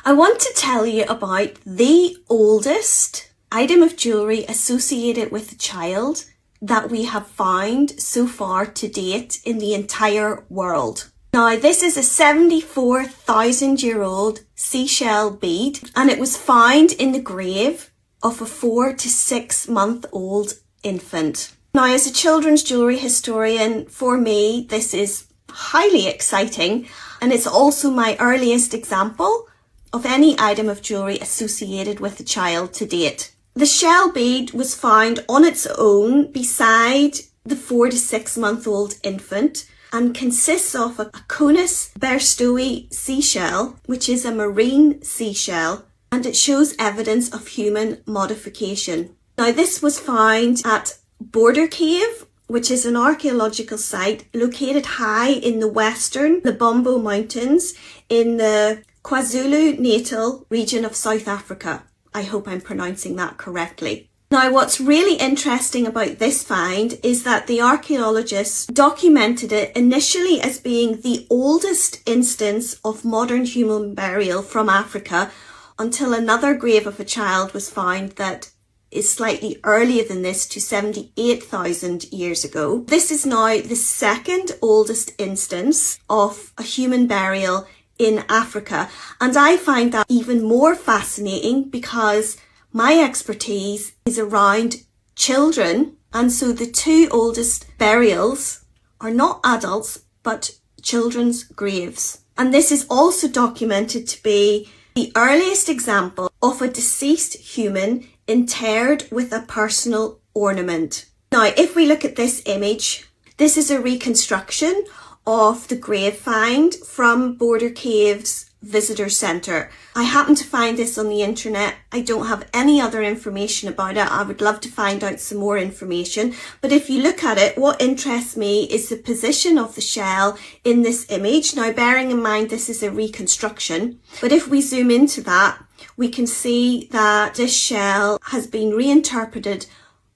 I want to tell you about the oldest item of jewellery associated with a child that we have found so far to date in the entire world. Now, this is a 74,000-year-old seashell bead, and it was found in the grave of a 4 to 6 month old infant. Now, as a children's jewellery historian, for me, this is highly exciting, and it's also my earliest example of any item of jewellery associated with a child to date. The shell bead was found on its own beside the 4 to 6 month old infant and consists of a Conus Bairstowi seashell, which is a marine seashell, and it shows evidence of human modification. Now, this was found at Border Cave, which is an archaeological site located high in the Western Lebombo Mountains in the Kwazulu-Natal region of South Africa. I hope I'm pronouncing that correctly. Now, what's really interesting about this find is that the archaeologists documented it initially as being the oldest instance of modern human burial from Africa until another grave of a child was found that is slightly earlier than this, to 78,000 years ago. This is now the second oldest instance of a human burial in Africa, and I find that even more fascinating because my expertise is around children, and so the two oldest burials are not adults but children's graves. And this is also documented to be the earliest example of a deceased human interred with a personal ornament. Now, if we look at this image, this is a reconstruction of the grave find from Border Cave's visitor centre. I happened to find this on the internet. I don't have any other information about it. I would love to find out some more information. But if you look at it, what interests me is the position of the shell in this image. Now, bearing in mind this is a reconstruction, but if we zoom into that, we can see that this shell has been reinterpreted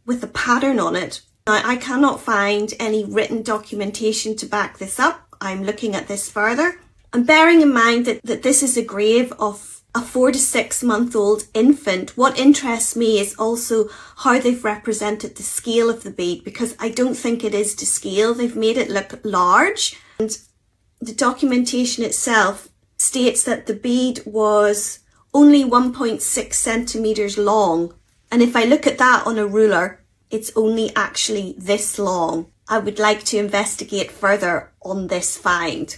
with a pattern on it. Now, I cannot find any written documentation to back this up. I'm looking at this further. And bearing in mind that this is a grave of a 4 to 6 month old infant, what interests me is also how they've represented the scale of the bead, because I don't think it is to scale. They've made it look large, and the documentation itself states that the bead was only 1.6 centimetres long. And if I look at that on a ruler, it's only actually this long. I would like to investigate further on this find.